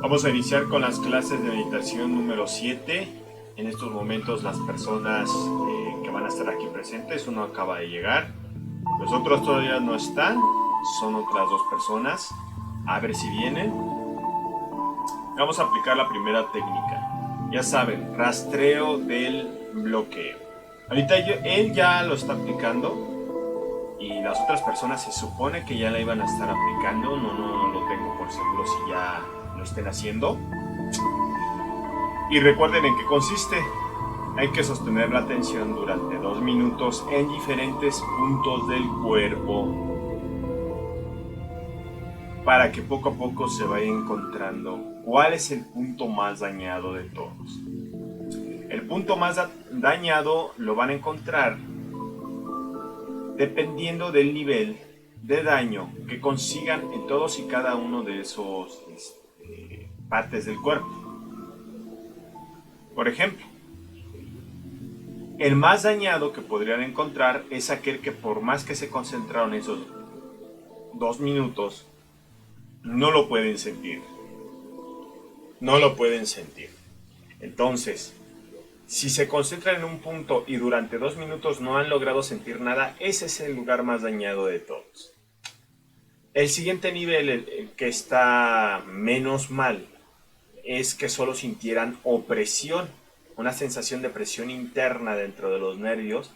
Vamos a iniciar con las clases de meditación número 7. En estos momentos las personas que van a estar aquí presentes, uno acaba de llegar, los otros todavía no están, son otras dos personas. A ver si vienen. Vamos a aplicar la primera técnica. Ya saben, rastreo del bloqueo. Ahorita él ya lo está aplicando y las otras personas se supone que ya la iban a estar aplicando. No lo tengo por seguro si ya lo estén haciendo. Y recuerden en qué consiste. Hay que sostener la atención durante 2 minutos en diferentes puntos del cuerpo para que poco a poco se vaya encontrando cuál es el punto más dañado de todos. El punto más dañado lo van a encontrar dependiendo del nivel de daño que consigan en todos y cada uno de esos partes del cuerpo. Por ejemplo, el más dañado que podrían encontrar es aquel que por más que se concentraron esos 2 minutos, no lo pueden sentir. No lo pueden sentir. Entonces, si se concentran en un punto y durante 2 minutos no han logrado sentir nada, ese es el lugar más dañado de todos. El siguiente nivel, el que está menos mal, es que solo sintieran opresión, una sensación de presión interna dentro de los nervios.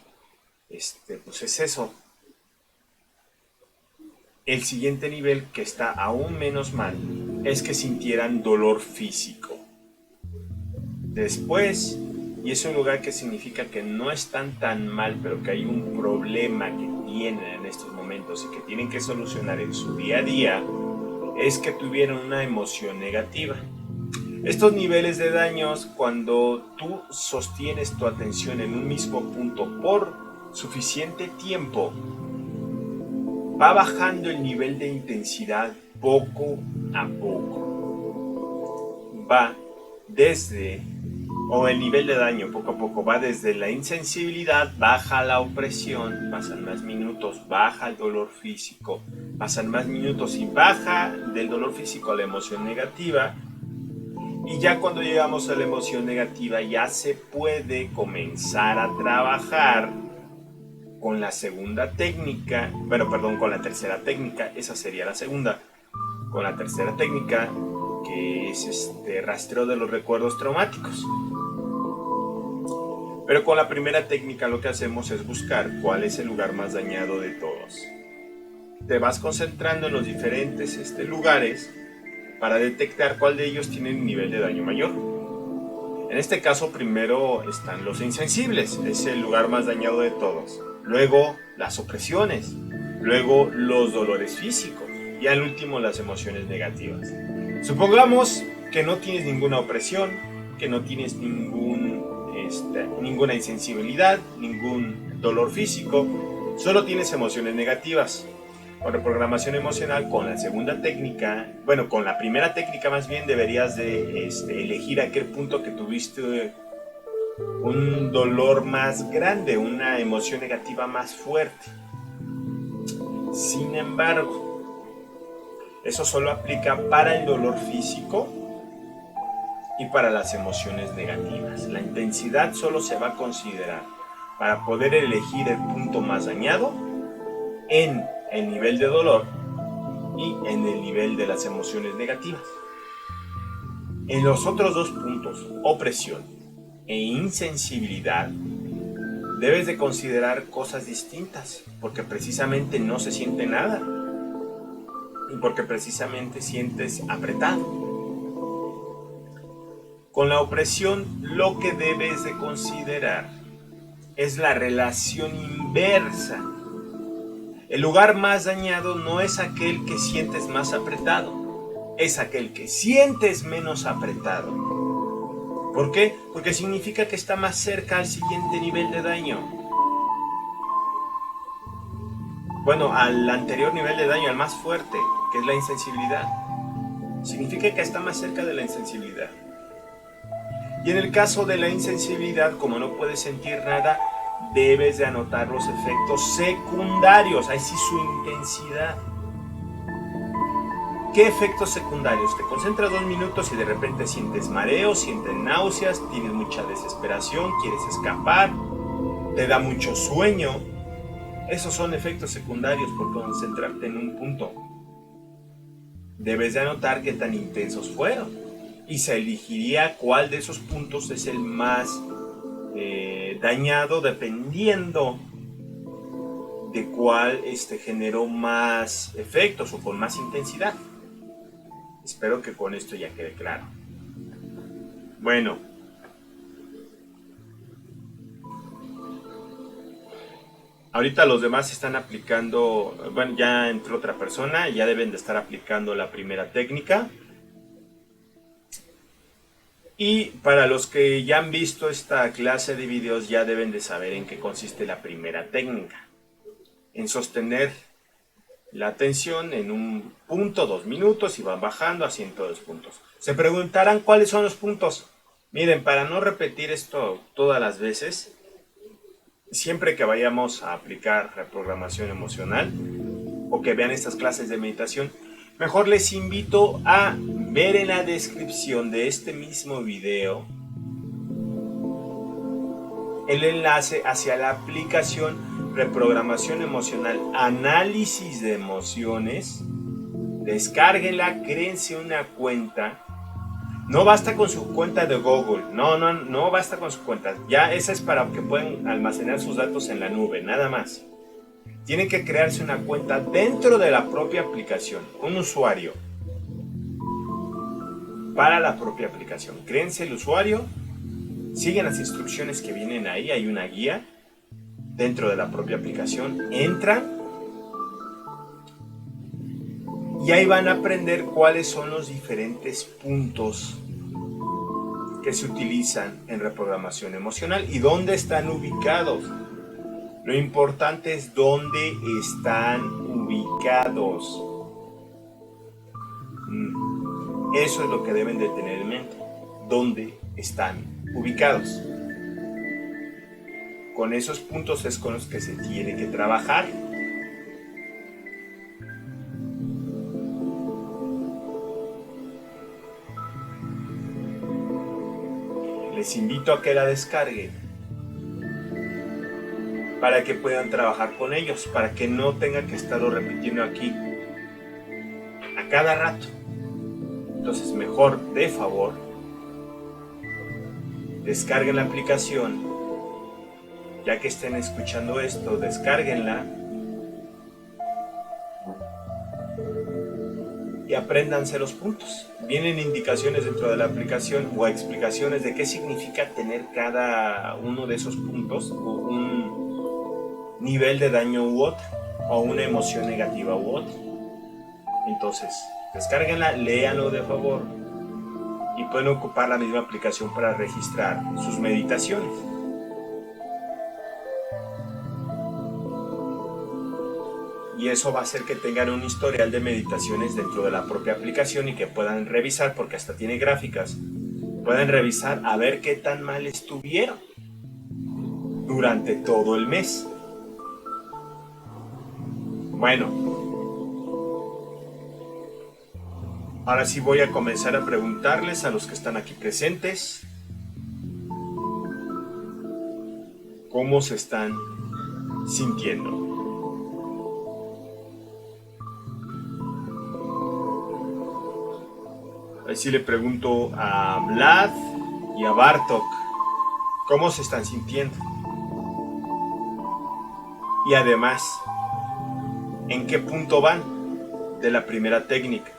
Pues es eso. El siguiente nivel, que está aún menos mal, es que sintieran dolor físico. Después, y es un lugar que significa que no están tan mal, pero que hay un problema que tienen en estos momentos y que tienen que solucionar en su día a día, es que tuvieron una emoción negativa. Estos niveles de daños, cuando tú sostienes tu atención en un mismo punto por suficiente tiempo, va bajando el nivel de intensidad poco a poco. Va desde, o el nivel de daño poco a poco, va desde la insensibilidad, baja la opresión, pasan más minutos, baja el dolor físico, pasan más minutos y baja del dolor físico a la emoción negativa. Y ya cuando llegamos a la emoción negativa ya se puede comenzar a trabajar con la segunda técnica, con la tercera técnica, esa sería la segunda, con la tercera técnica, que es rastreo de los recuerdos traumáticos. Pero con la primera técnica lo que hacemos es buscar cuál es el lugar más dañado de todos. Te vas concentrando en los diferentes lugares para detectar cuál de ellos tiene un nivel de daño mayor. En este caso primero están los insensibles, es el lugar más dañado de todos. Luego las opresiones, luego los dolores físicos y al último las emociones negativas. Supongamos que no tienes ninguna opresión, que no tienes ninguna insensibilidad, ningún dolor físico, solo tienes emociones negativas. Con reprogramación emocional, con la segunda técnica, con la primera técnica más bien, deberías de elegir aquel punto que tuviste un dolor más grande, una emoción negativa más fuerte. Sin embargo, eso solo aplica para el dolor físico y para las emociones negativas. La intensidad solo se va a considerar para poder elegir el punto más dañado en el nivel de dolor y en el nivel de las emociones negativas. En los otros dos puntos, opresión e insensibilidad, debes de considerar cosas distintas, porque precisamente no se siente nada y porque precisamente sientes apretado. Con la opresión, lo que debes de considerar es la relación inversa. El lugar más dañado no es aquel que sientes más apretado, es aquel que sientes menos apretado. ¿Por qué? Porque significa que está más cerca al siguiente nivel de daño. Al anterior nivel de daño, al más fuerte, que es la insensibilidad. Significa que está más cerca de la insensibilidad. Y en el caso de la insensibilidad, como no puedes sentir nada, debes de anotar los efectos secundarios, así su intensidad. ¿Qué efectos secundarios? Te concentras 2 minutos y de repente sientes mareo, sientes náuseas, tienes mucha desesperación, quieres escapar, te da mucho sueño. Esos son efectos secundarios por concentrarte en un punto. Debes de anotar qué tan intensos fueron y se elegiría cuál de esos puntos es el más dañado dependiendo de cuál generó más efectos o con más intensidad. Espero que con esto ya quede claro. Bueno, ahorita los demás están aplicando, bueno, ya entró otra persona, ya deben de estar aplicando la primera técnica. Y para los que ya han visto esta clase de videos ya deben de saber en qué consiste la primera técnica. En sostener la atención en un punto 2 minutos y van bajando a 102 puntos. Se preguntarán cuáles son los puntos. Miren, para no repetir esto todas las veces, siempre que vayamos a aplicar reprogramación emocional o que vean estas clases de meditación, mejor les invito a ver en la descripción de este mismo video el enlace hacia la aplicación Reprogramación Emocional, Análisis de Emociones. Descárguenla, créense una cuenta. No basta con su cuenta de Google, no basta con su cuenta. Ya esa es para que puedan almacenar sus datos en la nube, nada más. Tienen que crearse una cuenta dentro de la propia aplicación, un usuario para la propia aplicación. Créense el usuario, siguen las instrucciones que vienen ahí, hay una guía dentro de la propia aplicación, entran y ahí van a aprender cuáles son los diferentes puntos que se utilizan en reprogramación emocional y dónde están ubicados. Lo importante es dónde están ubicados. Eso es lo que deben de tener en mente. ¿Dónde están ubicados? Con esos puntos es con los que se tiene que trabajar. Les invito a que la descarguen para que puedan trabajar con ellos, para que no tengan que estarlo repitiendo aquí a cada rato. Entonces, mejor, de favor, descarguen la aplicación. Ya que estén escuchando esto, descárguenla y apréndanse los puntos. Vienen indicaciones dentro de la aplicación o explicaciones de qué significa tener cada uno de esos puntos o un nivel de daño u otro o una emoción negativa u otra. Entonces, descárguenla, léanlo de favor y pueden ocupar la misma aplicación para registrar sus meditaciones. Y eso va a hacer que tengan un historial de meditaciones dentro de la propia aplicación y que puedan revisar, porque hasta tiene gráficas, pueden revisar a ver qué tan mal estuvieron durante todo el mes. Bueno, ahora sí voy a comenzar a preguntarles a los que están aquí presentes cómo se están sintiendo. Así le pregunto a Vlad y a Bartok cómo se están sintiendo. Y además, ¿en qué punto van de la primera técnica?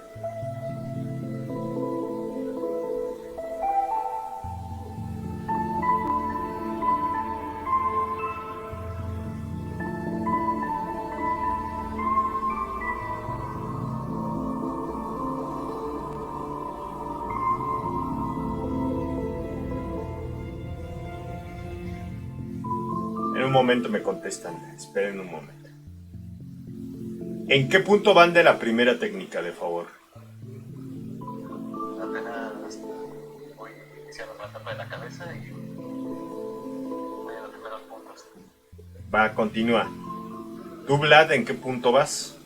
En un momento me contestan, esperen un momento. ¿En qué punto van de la primera técnica, de favor? Apenas voy iniciando la etapa de la cabeza y voy a los primeros puntos. Va, continúa. ¿Tú, Vlad, en qué punto vas?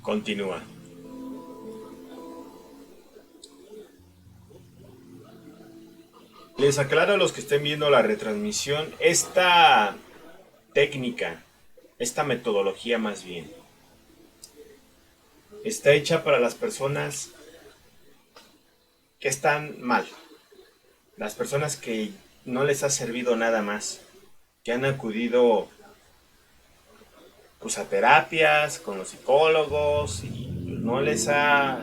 Continúa. Les aclaro a los que estén viendo la retransmisión, esta técnica, esta metodología más bien, está hecha para las personas que están mal, las personas que no les ha servido nada más, que han acudido pues a terapias con los psicólogos y no les ha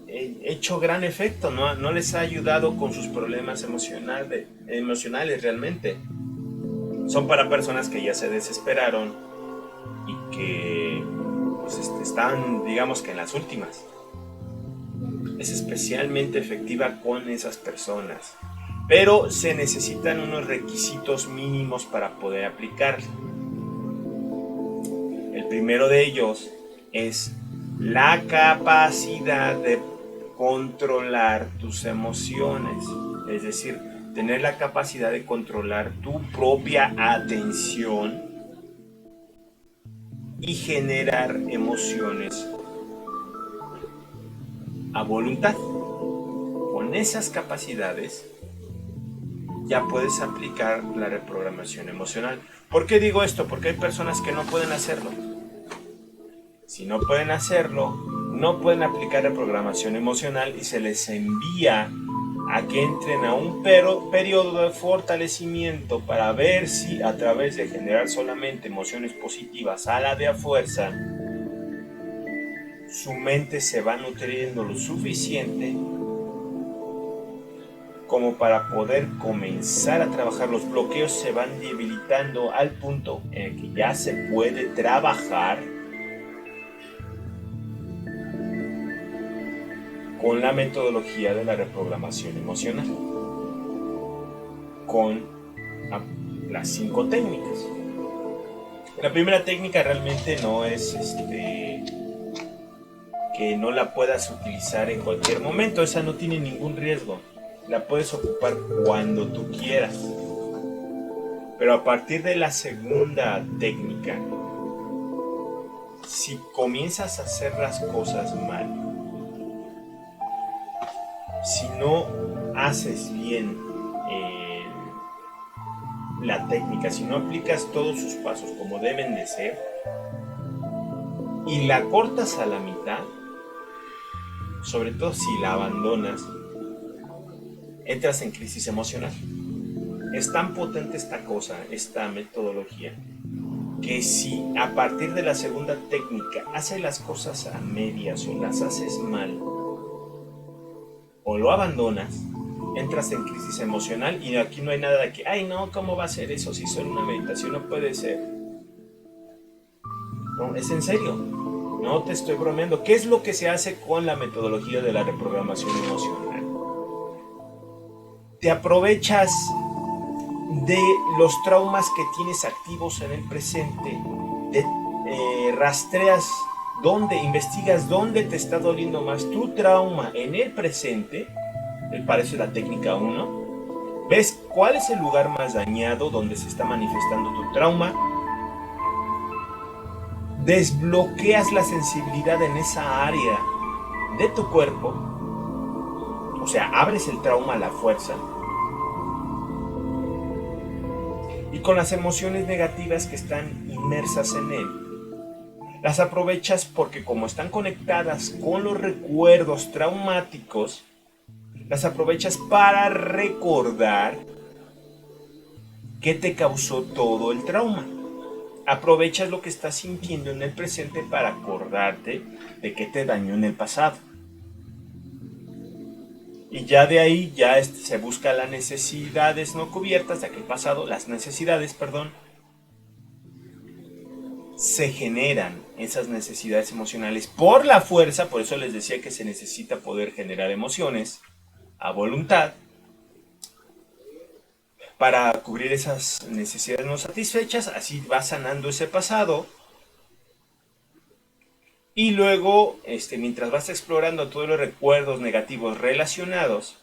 hecho gran efecto, no les ha ayudado con sus problemas emocionales realmente. Son para personas que ya se desesperaron y que pues, están, digamos que en las últimas. Es especialmente efectiva con esas personas, pero se necesitan unos requisitos mínimos para poder aplicarla. El primero de ellos es la capacidad de controlar tus emociones, es decir, tener la capacidad de controlar tu propia atención y generar emociones a voluntad. Con esas capacidades ya puedes aplicar la reprogramación emocional. ¿Por qué digo esto? Porque hay personas que no pueden hacerlo. Si no pueden hacerlo, no pueden aplicar reprogramación emocional y se les envía a que entren a un periodo de fortalecimiento para ver si a través de generar solamente emociones positivas a la de a fuerza, su mente se va nutriendo lo suficiente como para poder comenzar a trabajar. Los bloqueos se van debilitando al punto en el que ya se puede trabajar con la metodología de la reprogramación emocional, con las 5 técnicas. La primera técnica realmente no es que no la puedas utilizar en cualquier momento, esa no tiene ningún riesgo, la puedes ocupar cuando tú quieras. Pero a partir de la segunda técnica, si comienzas a hacer las cosas mal, si no haces bien la técnica, si no aplicas todos sus pasos como deben de ser y la cortas a la mitad, sobre todo si la abandonas, entras en crisis emocional. Es tan potente esta cosa, esta metodología, que si a partir de la segunda técnica haces las cosas a medias o las haces mal o lo abandonas, entras en crisis emocional y aquí no hay nada de que, ay no, ¿cómo va a ser eso? Si solo una meditación no puede ser. No, es en serio, no te estoy bromeando. ¿Qué es lo que se hace con la metodología de la reprogramación emocional? Te aprovechas de los traumas que tienes activos en el presente, rastreas dónde, investigas dónde te está doliendo más tu trauma en el presente, para eso es la técnica 1, ves cuál es el lugar más dañado donde se está manifestando tu trauma, desbloqueas la sensibilidad en esa área de tu cuerpo, o sea, abres el trauma a la fuerza, y con las emociones negativas que están inmersas en él, las aprovechas porque como están conectadas con los recuerdos traumáticos, las aprovechas para recordar qué te causó todo el trauma. Aprovechas lo que estás sintiendo en el presente para acordarte de qué te dañó en el pasado. Y ya de ahí ya se busca las necesidades no cubiertas de aquel pasado, las necesidades, perdón. Se generan esas necesidades emocionales por la fuerza, por eso les decía que se necesita poder generar emociones a voluntad para cubrir esas necesidades no satisfechas, así va sanando ese pasado. Y luego, mientras vas explorando todos los recuerdos negativos relacionados,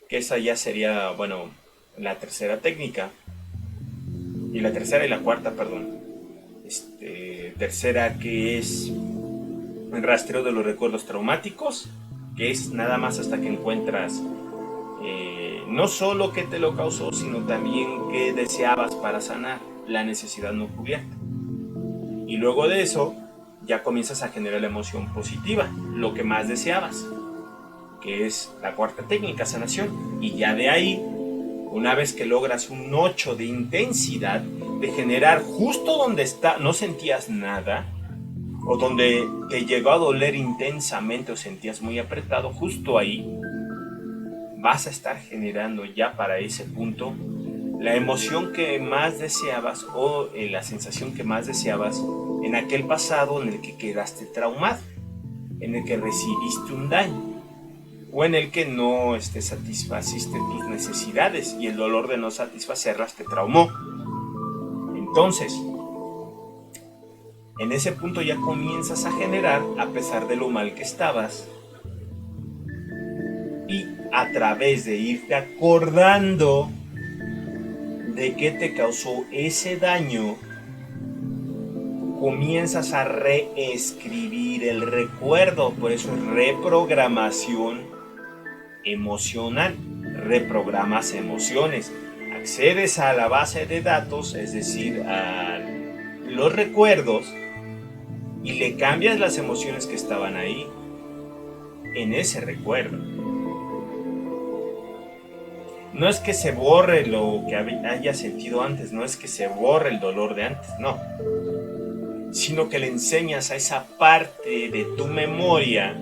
que esa ya sería, bueno, la tercera técnica, y la tercera y la cuarta, perdón, tercera, que es el rastreo de los recuerdos traumáticos, que es nada más hasta que encuentras no solo qué te lo causó, sino también qué deseabas para sanar la necesidad no cubierta. Y luego de eso ya comienzas a generar la emoción positiva, lo que más deseabas, que es la cuarta técnica, sanación. Y ya de ahí, una vez que logras un 8 de intensidad, de generar justo donde no sentías nada, o donde te llegó a doler intensamente o sentías muy apretado, justo ahí vas a estar generando ya para ese punto la emoción que más deseabas o la sensación que más deseabas en aquel pasado en el que quedaste traumado, en el que recibiste un daño o en el que no satisfaciste tus necesidades y el dolor de no satisfacerlas te traumó. Entonces, en ese punto ya comienzas a generar, a pesar de lo mal que estabas, y a través de irte acordando de qué te causó ese daño, comienzas a reescribir el recuerdo. Por eso es reprogramación emocional. Reprogramas emociones. Accedes a la base de datos, es decir, a los recuerdos, y le cambias las emociones que estaban ahí en ese recuerdo. No es que se borre lo que haya sentido antes, no es que se borre el dolor de antes, no. Sino que le enseñas a esa parte de tu memoria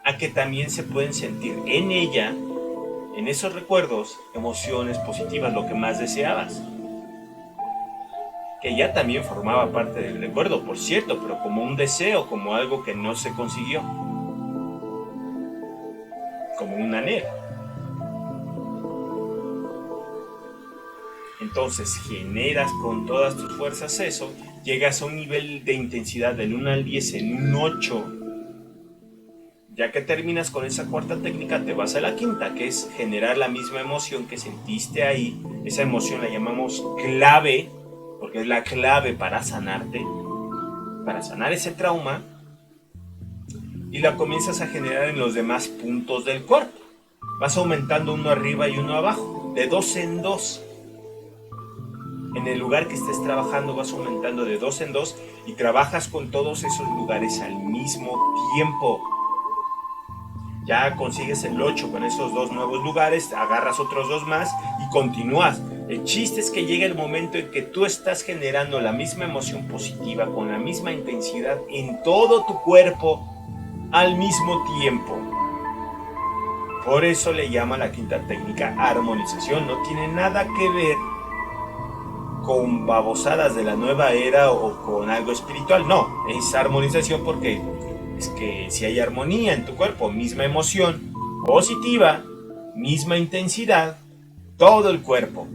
a que también se pueden sentir en ella, en esos recuerdos, emociones positivas, lo que más deseabas. Que ya también formaba parte del recuerdo, por cierto, pero como un deseo, como algo que no se consiguió. Como un anhelo. Entonces generas con todas tus fuerzas eso, llegas a un nivel de intensidad del 1 al 10 en un 8. Ya que terminas con esa cuarta técnica, te vas a la quinta, que es generar la misma emoción que sentiste ahí. Esa emoción la llamamos clave, porque es la clave para sanarte, para sanar ese trauma, y la comienzas a generar en los demás puntos del cuerpo. Vas aumentando uno arriba y uno abajo, de 2 en 2. En el lugar que estés trabajando vas aumentando de 2 en 2 y trabajas con todos esos lugares al mismo tiempo. Ya consigues el 8 con esos 2 nuevos lugares, agarras otros 2 más y continúas. El chiste es que llega el momento en que tú estás generando la misma emoción positiva con la misma intensidad en todo tu cuerpo al mismo tiempo. Por eso le llama la quinta técnica armonización. No tiene nada que ver con babosadas de la nueva era o con algo espiritual. No, es armonización porque es que si hay armonía en tu cuerpo, misma emoción positiva, misma intensidad, todo el cuerpo.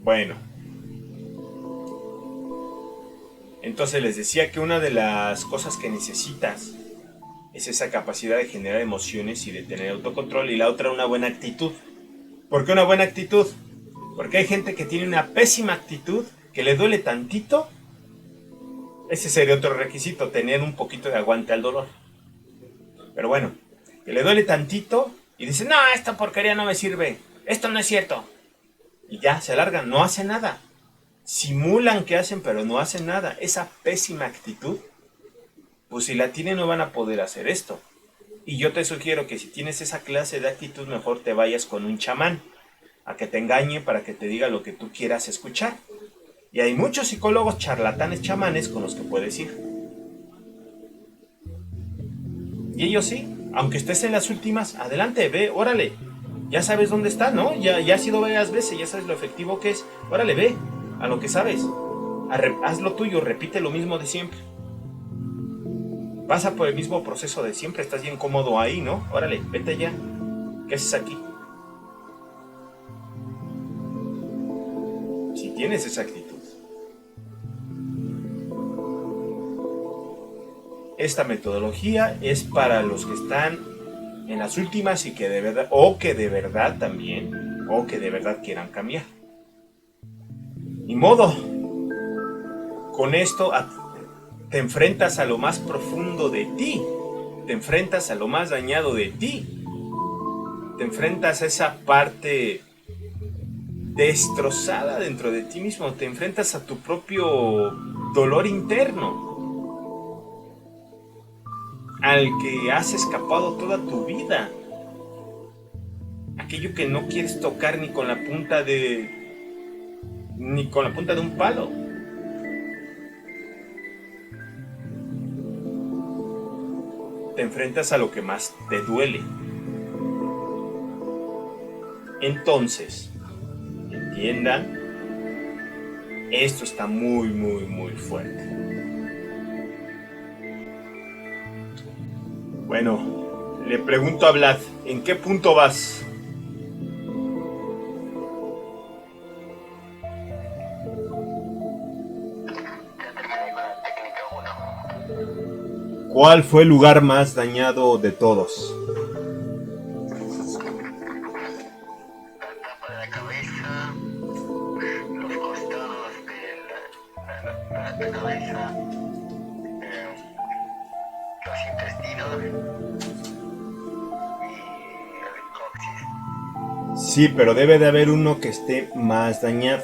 Bueno, entonces les decía que una de las cosas que necesitas es esa capacidad de generar emociones y de tener autocontrol, y la otra una buena actitud. ¿Por qué una buena actitud? Porque hay gente que tiene una pésima actitud, que le duele tantito. Ese sería otro requisito, tener un poquito de aguante al dolor. Pero bueno, que le duele tantito y dice, no, esta porquería no me sirve, esto no es cierto. Y ya, se alargan, no hacen nada. Simulan que hacen, pero no hacen nada. Esa pésima actitud, pues si la tienen no van a poder hacer esto. Y yo te sugiero que si tienes esa clase de actitud, mejor te vayas con un chamán, a que te engañe para que te diga lo que tú quieras escuchar. Y hay muchos psicólogos charlatanes chamanes con los que puedes ir. Y ellos sí, aunque estés en las últimas, adelante, ve, órale. Ya sabes dónde está, ¿no? Ya has ido varias veces, ya sabes lo efectivo que es. Órale, ve, a lo que sabes. Haz lo tuyo, repite lo mismo de siempre. Pasa por el mismo proceso de siempre, estás bien cómodo ahí, ¿no? Órale, vete ya. ¿Qué haces aquí? Si tienes esa actitud. Esta metodología es para los que están en las últimas y que de verdad, o que de verdad también, o que de verdad quieran cambiar. Ni modo. Con esto te enfrentas a lo más profundo de ti, te enfrentas a lo más dañado de ti, te enfrentas a esa parte destrozada dentro de ti mismo, te enfrentas a tu propio dolor interno, al que has escapado toda tu vida, aquello que no quieres tocar ni con la punta de un palo. Te enfrentas a lo que más te duele. Entonces, entiendan, esto está muy, muy, muy fuerte. Bueno, le pregunto a Vlad, ¿en qué punto vas? Ya terminé con la técnica 1. ¿Cuál fue el lugar más dañado de todos? La tapa de la cabeza, los costados de la cabeza, los intestinos y el coxis. Sí, pero debe de haber uno que esté más dañado.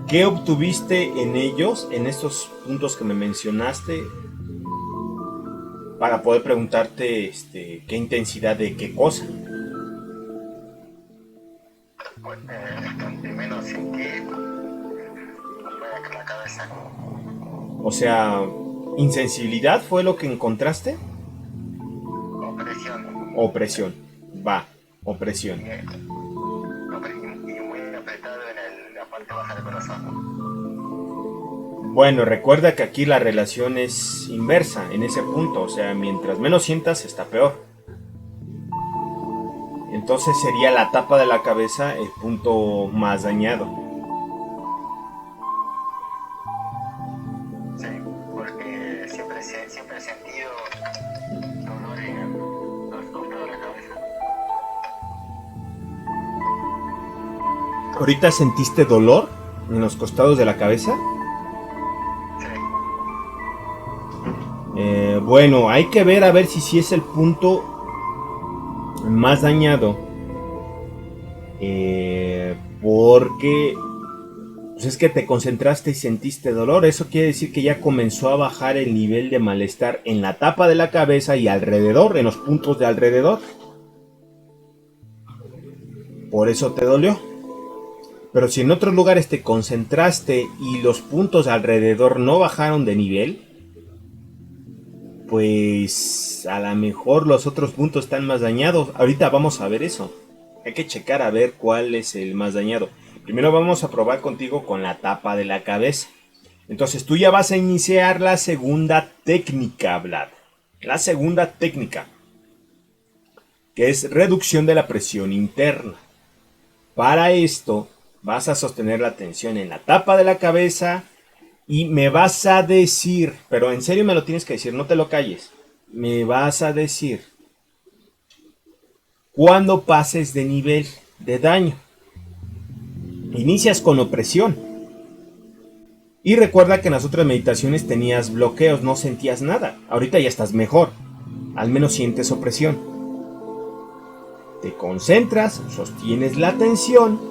¿Qué obtuviste en ellos, en estos puntos que me mencionaste, para poder preguntarte qué intensidad de qué cosa? Primero sentí la cabeza. O sea, ¿insensibilidad fue lo que encontraste? Opresión. Opresión. Va, opresión. Y muy apretado en la parte baja del corazón. Bueno, recuerda que aquí la relación es inversa en ese punto. O sea, mientras menos sientas, está peor. Entonces sería la tapa de la cabeza el punto más dañado. Sí, porque siempre he sentido dolor en los costados de la cabeza. ¿Ahorita sentiste dolor en los costados de la cabeza? Sí. Bueno, hay que ver a ver si sí es el punto más dañado. Porque pues es que te concentraste y sentiste dolor. Eso quiere decir que ya comenzó a bajar el nivel de malestar en la tapa de la cabeza y alrededor, en los puntos de alrededor. Por eso te dolió. Pero si en otros lugares te concentraste y los puntos alrededor no bajaron de nivel, pues a lo mejor los otros puntos están más dañados. Ahorita vamos a ver eso. Hay que checar a ver cuál es el más dañado. Primero vamos a probar contigo con la tapa de la cabeza. Entonces tú ya vas a iniciar la segunda técnica, Vlad. La segunda técnica, que es reducción de la presión interna. Para esto vas a sostener la tensión en la tapa de la cabeza y me vas a decir, pero en serio me lo tienes que decir, no te lo calles. Me vas a decir cuando pases de nivel de daño. Inicias con opresión. Y recuerda que en las otras meditaciones tenías bloqueos, no sentías nada. Ahorita ya estás mejor. Al menos sientes opresión. Te concentras, sostienes la tensión.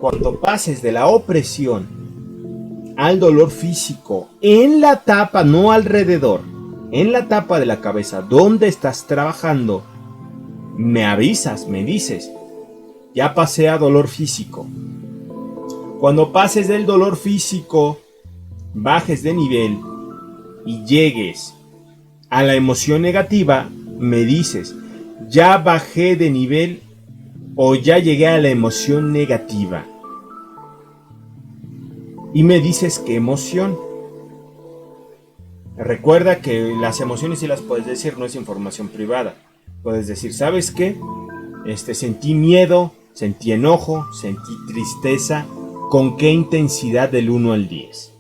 Cuando pases de la opresión al dolor físico en la tapa, no alrededor, en la tapa de la cabeza donde estás trabajando, me avisas, me dices, ya pasé a dolor físico. Cuando pases del dolor físico, bajes de nivel y llegues a la emoción negativa, me dices, ya bajé de nivel o ya llegué a la emoción negativa. Y me dices qué emoción. Recuerda que las emociones sí las puedes decir, no es información privada. Puedes decir, ¿sabes qué? Sentí miedo, sentí enojo, sentí tristeza. ¿Con qué intensidad del 1 al 10?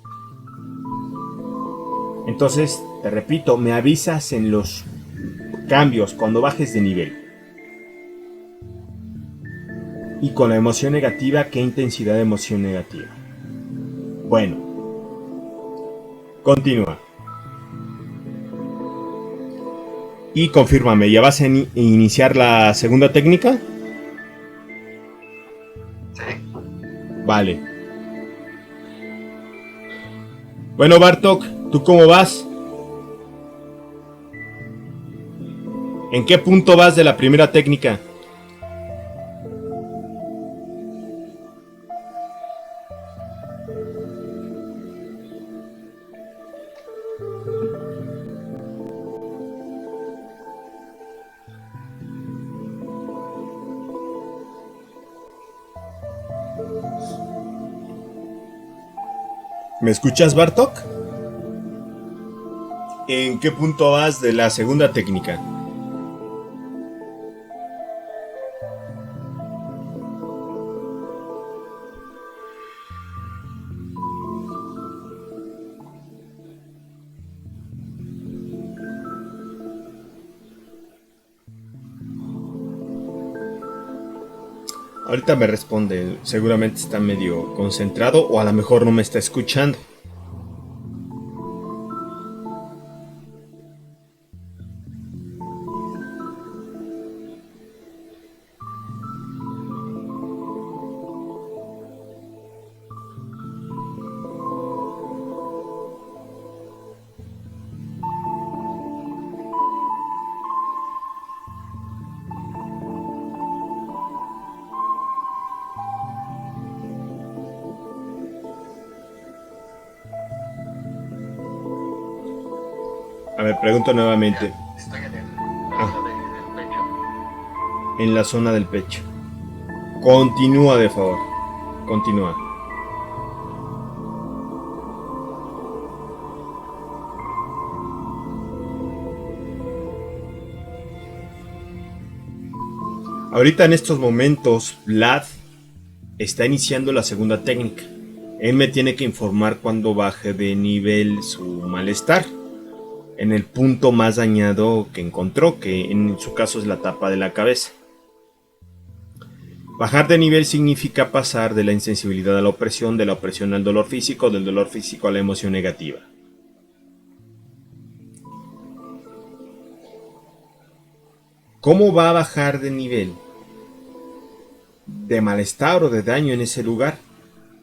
Entonces, te repito, me avisas en los cambios cuando bajes de nivel. Y con la emoción negativa, ¿qué intensidad de emoción negativa? Bueno, continúa. Y confírmame, ¿ya vas a iniciar la segunda técnica? Sí. Vale. Bueno, Bartok, ¿tú cómo vas? ¿En qué punto vas de la primera técnica? ¿Me escuchas, Bartok? ¿En qué punto vas de la segunda técnica? Ahorita me responde, seguramente está medio concentrado o a lo mejor no me está escuchando. A ver, pregunto nuevamente. Estoy en la zona del pecho. En la zona del pecho. Continúa, de favor. Continúa. Ahorita en estos momentos, Vlad está iniciando la segunda técnica. Él me tiene que informar cuando baje de nivel su malestar. En el punto más dañado que encontró, que en su caso es la tapa de la cabeza. Bajar de nivel significa pasar de la insensibilidad a la opresión, de la opresión al dolor físico, del dolor físico a la emoción negativa. ¿Cómo va a bajar de nivel? ¿De malestar o de daño en ese lugar?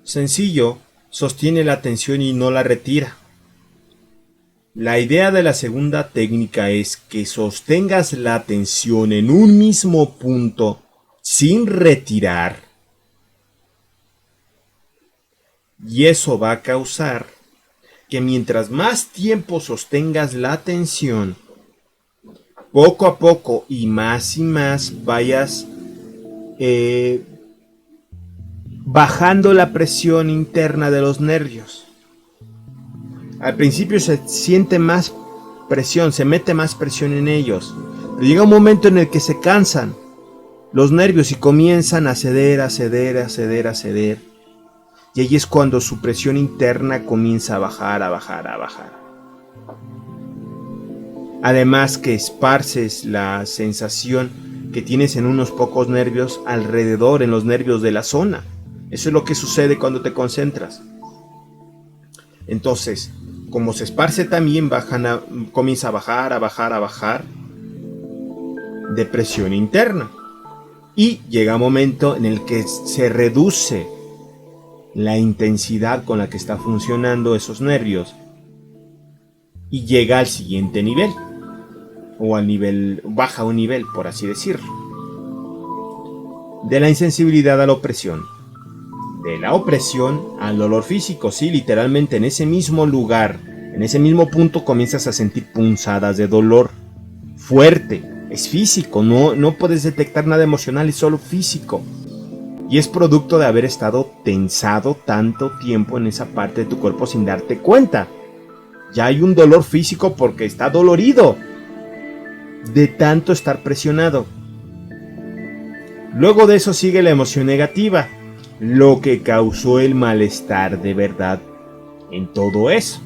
Sencillo, sostiene la atención y no la retira. La idea de la segunda técnica es que sostengas la atención en un mismo punto sin retirar. Y eso va a causar que mientras más tiempo sostengas la atención, poco a poco y más vayas bajando la presión interna de los nervios. Al principio se siente más presión, se mete más presión en ellos. Pero llega un momento en el que se cansan los nervios y comienzan a ceder. Y ahí es cuando su presión interna comienza a bajar. Además que esparces la sensación que tienes en unos pocos nervios alrededor, en los nervios de la zona. Eso es lo que sucede cuando te concentras. Entonces, como se esparce también, comienza a bajar de presión interna. Y llega un momento en el que se reduce la intensidad con la que está funcionando esos nervios y llega al siguiente nivel, o al nivel, baja un nivel, por así decirlo. De la insensibilidad a la opresión. De la opresión al dolor físico, sí, literalmente en ese mismo lugar, en ese mismo punto comienzas a sentir punzadas de dolor fuerte, es físico, no puedes detectar nada emocional, es solo físico. Y es producto de haber estado tensado tanto tiempo en esa parte de tu cuerpo sin darte cuenta. Ya hay un dolor físico porque está dolorido de tanto estar presionado. Luego de eso sigue la emoción negativa, lo que causó el malestar de verdad en todo eso.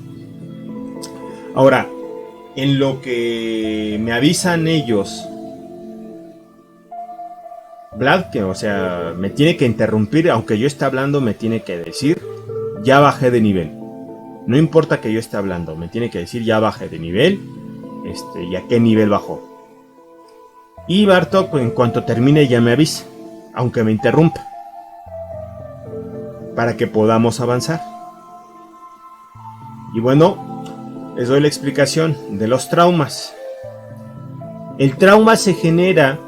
Ahora, En lo que me avisan ellos, Vlad, que o sea, me tiene que interrumpir, aunque yo esté hablando, me tiene que decir, ya bajé de nivel. No importa que yo esté hablando, me tiene que decir, ya bajé de nivel, y a qué nivel bajó. Y Bartok, en cuanto termine, ya me avisa, aunque me interrumpa, para que podamos avanzar. Y bueno, les doy la explicación de los traumas. El trauma se genera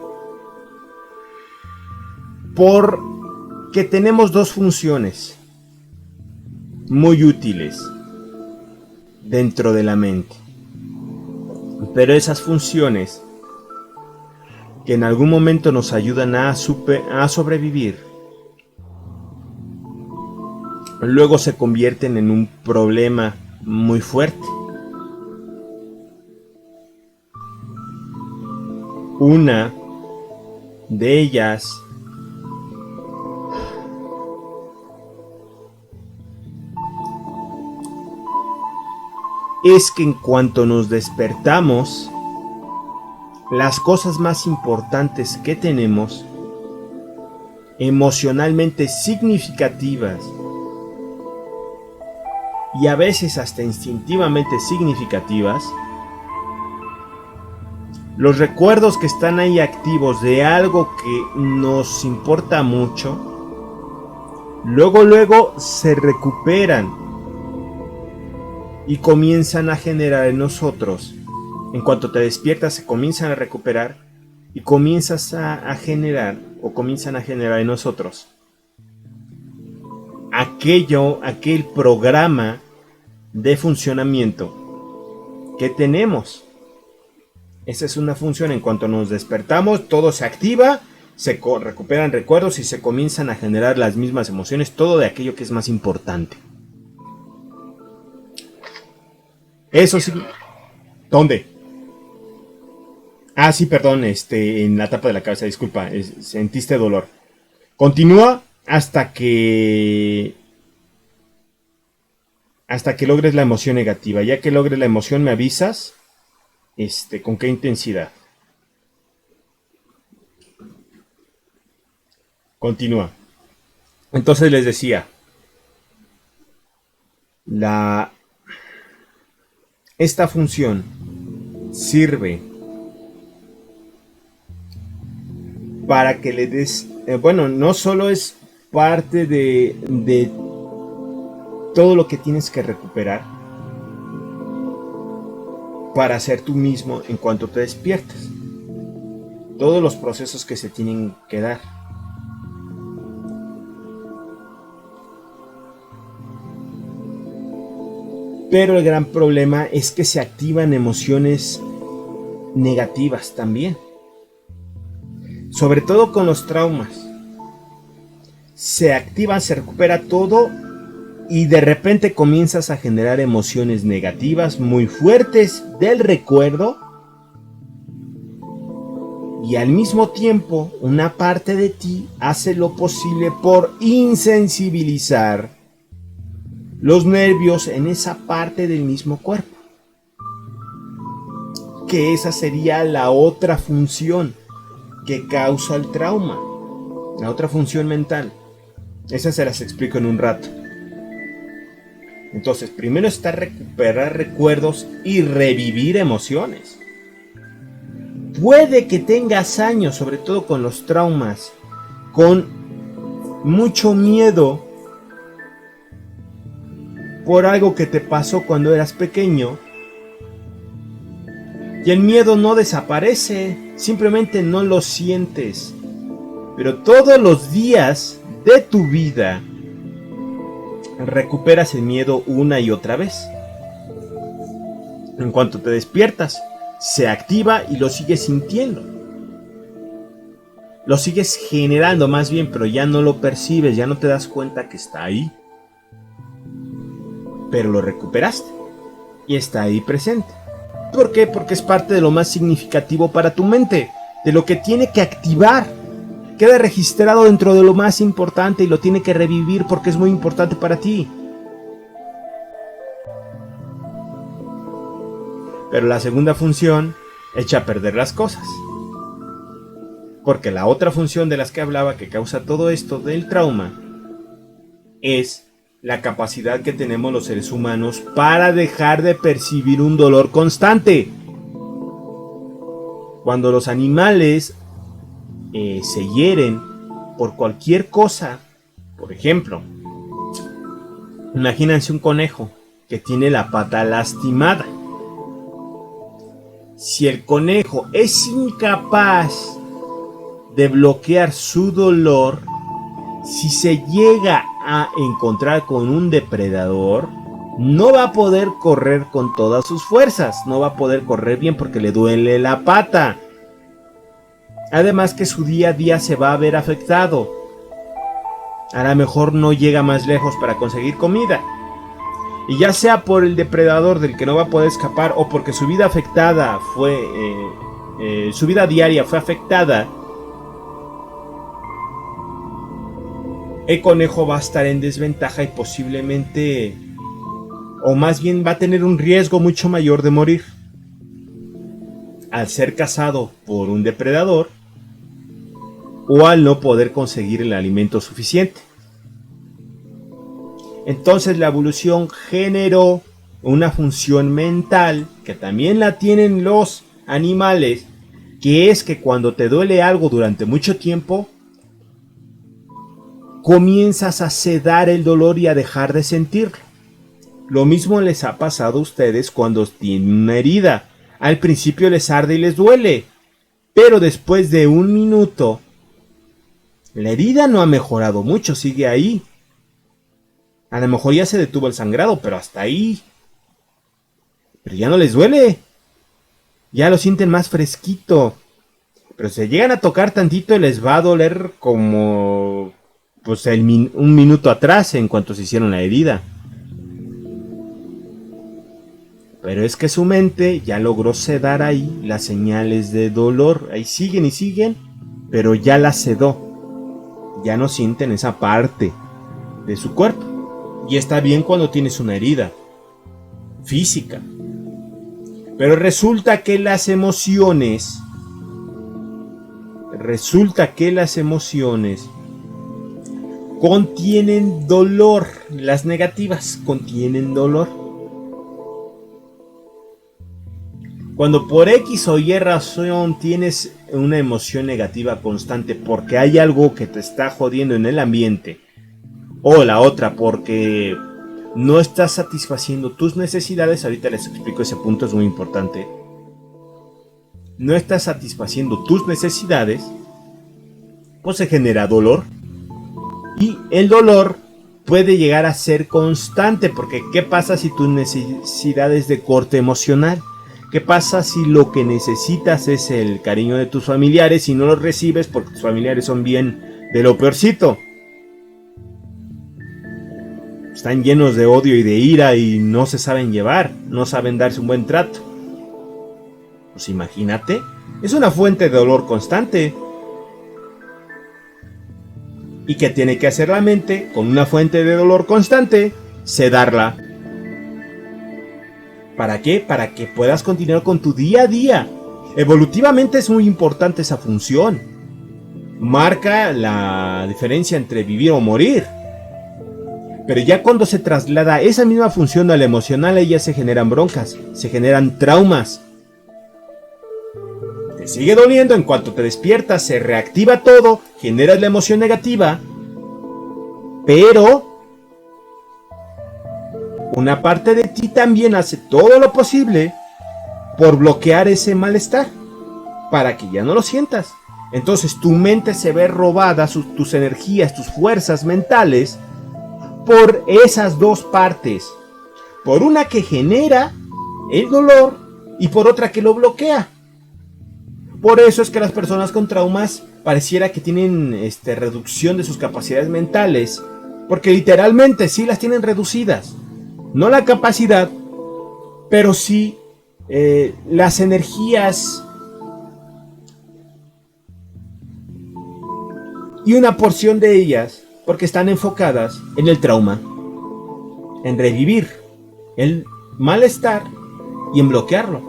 porque tenemos dos funciones muy útiles dentro de la mente. Pero esas funciones que en algún momento nos ayudan a sobrevivir, luego se convierten en un problema muy fuerte. Una de ellas es que en cuanto nos despertamos, las cosas más importantes que tenemos, emocionalmente significativas y a veces hasta instintivamente significativas, los recuerdos que están ahí activos de algo que nos importa mucho, luego se recuperan y comienzan a generar en nosotros. En cuanto te despiertas, se comienzan a recuperar y comienzan a generar en nosotros aquel programa de funcionamiento que tenemos. Esa es una función. En cuanto nos despertamos, todo se activa, se recuperan recuerdos y se comienzan a generar las mismas emociones, todo de aquello que es más importante. Eso sí. ¿Dónde? Ah, sí, perdón, en la tapa de la cabeza, disculpa, sentiste dolor. Continúa hasta que logres la emoción negativa. Ya que logres la emoción, me avisas, con qué intensidad. Continúa. Entonces les decía, esta función sirve para que le des, no solo es parte de todo lo que tienes que recuperar para ser tú mismo en cuanto te despiertas, todos los procesos que se tienen que dar. Pero el gran problema es que se activan emociones negativas también. Sobre todo con los traumas. Se activan, se recupera todo y de repente comienzas a generar emociones negativas muy fuertes del recuerdo. Y al mismo tiempo, una parte de ti hace lo posible por insensibilizar los nervios en esa parte del mismo cuerpo. Que esa sería la otra función que causa el trauma. La otra función mental. Esas se las explico en un rato. Entonces, primero está recuperar recuerdos y revivir emociones. Puede que tengas años, sobre todo con los traumas, con mucho miedo por algo que te pasó cuando eras pequeño. Y el miedo no desaparece, simplemente no lo sientes. Pero todos los días de tu vida recuperas el miedo una y otra vez. En cuanto te despiertas, se activa y lo sigues sintiendo. Lo sigues generando más bien, pero ya no lo percibes, ya no te das cuenta que está ahí. Pero lo recuperaste y está ahí presente. ¿Por qué? Porque es parte de lo más significativo para tu mente, de lo que tiene que activar. Queda registrado dentro de lo más importante y lo tiene que revivir porque es muy importante para ti. Pero la segunda función echa a perder las cosas. Porque la otra función de las que hablaba que causa todo esto del trauma es la capacidad que tenemos los seres humanos para dejar de percibir un dolor constante. Cuando los animales se hieren por cualquier cosa, por ejemplo, imagínense un conejo que tiene la pata lastimada. Si el conejo es incapaz de bloquear su dolor, si se llega a encontrar con un depredador, no va a poder correr con todas sus fuerzas, no va a poder correr bien porque le duele la pata. Además que su día a día se va a ver afectado. A lo mejor no llega más lejos para conseguir comida. Y ya sea por el depredador del que no va a poder escapar o porque su vida afectada fue, su vida diaria fue afectada, el conejo va a estar en desventaja y posiblemente, o más bien va a tener un riesgo mucho mayor de morir. Al ser cazado por un depredador o al no poder conseguir el alimento suficiente. Entonces la evolución generó una función mental que también la tienen los animales, que es que cuando te duele algo durante mucho tiempo, comienzas a sedar el dolor y a dejar de sentirlo. Lo mismo les ha pasado a ustedes cuando tienen una herida. Al principio les arde y les duele, pero después de un minuto, la herida no ha mejorado mucho, sigue ahí. A lo mejor ya se detuvo el sangrado, pero hasta ahí. Pero ya no les duele. Ya lo sienten más fresquito. Pero si llegan a tocar tantito, les va a doler como pues un minuto atrás en cuanto se hicieron la herida. Pero es que su mente ya logró sedar ahí las señales de dolor. Ahí siguen y siguen, pero ya las sedó. Ya no sienten esa parte de su cuerpo. Y está bien cuando tienes una herida física. Pero resulta que las emociones contienen dolor. Las negativas contienen dolor. Cuando por X o Y razón tienes una emoción negativa constante porque hay algo que te está jodiendo en el ambiente, o la otra porque no estás satisfaciendo tus necesidades, ahorita les explico ese punto, es muy importante. No estás satisfaciendo tus necesidades, pues se genera dolor. Y el dolor puede llegar a ser constante, porque ¿qué pasa si tu necesidad es de corte emocional? ¿Qué pasa si lo que necesitas es el cariño de tus familiares y no lo recibes porque tus familiares son bien de lo peorcito? Están llenos de odio y de ira y no se saben llevar, no saben darse un buen trato. Pues imagínate, es una fuente de dolor constante. ¿Y qué tiene que hacer la mente con una fuente de dolor constante? Sedarla. ¿Para qué? Para que puedas continuar con tu día a día. Evolutivamente es muy importante esa función. Marca la diferencia entre vivir o morir. Pero ya cuando se traslada esa misma función a la emocional, ahí ya se generan broncas, se generan traumas. Te sigue doliendo, en cuanto te despiertas, se reactiva todo, generas la emoción negativa, pero una parte de ti también hace todo lo posible por bloquear ese malestar, para que ya no lo sientas. Entonces tu mente se ve robada, tus energías, tus fuerzas mentales, por esas dos partes. Por una que genera el dolor y por otra que lo bloquea. Por eso es que las personas con traumas pareciera que tienen reducción de sus capacidades mentales, porque literalmente sí las tienen reducidas. No la capacidad, pero sí las energías y una porción de ellas, porque están enfocadas en el trauma, en revivir el malestar y en bloquearlo.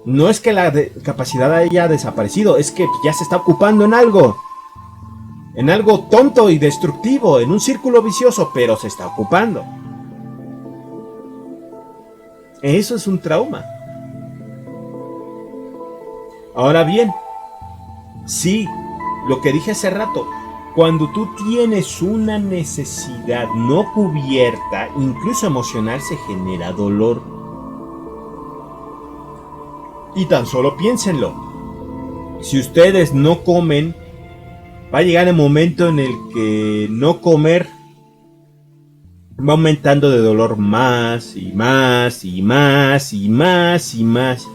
No es que la capacidad haya desaparecido, es que ya se está ocupando en algo tonto y destructivo, en un círculo vicioso, pero se está ocupando. Eso es un trauma. Ahora bien, sí, lo que dije hace rato, cuando tú tienes una necesidad no cubierta, incluso emocional, se genera dolor. Y tan solo piénsenlo. Si ustedes no comen, va a llegar el momento en el que no comer va aumentando de dolor más y más y más y más y más.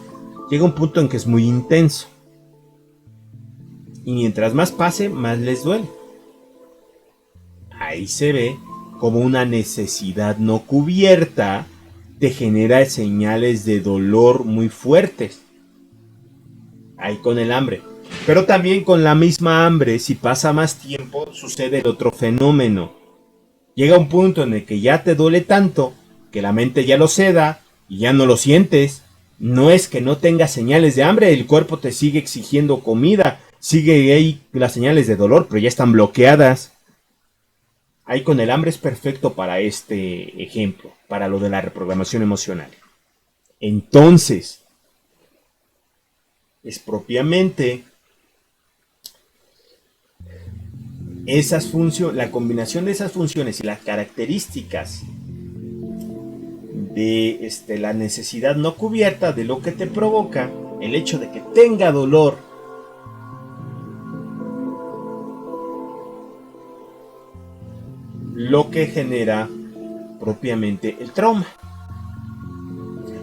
Llega un punto en que es muy intenso. Y mientras más pase, más les duele. Ahí se ve como una necesidad no cubierta te genera señales de dolor muy fuertes. Ahí con el hambre. Pero también con la misma hambre, si pasa más tiempo, sucede el otro fenómeno. Llega un punto en el que ya te duele tanto que la mente ya lo ceda y ya no lo sientes. No es que no tengas señales de hambre, el cuerpo te sigue exigiendo comida, sigue ahí las señales de dolor, pero ya están bloqueadas. Ahí con el hambre es perfecto para este ejemplo, para lo de la reprogramación emocional. Entonces, es propiamente esas funciones, la combinación de esas funciones y las características de la necesidad no cubierta de lo que te provoca el hecho de que tenga dolor, lo que genera propiamente el trauma.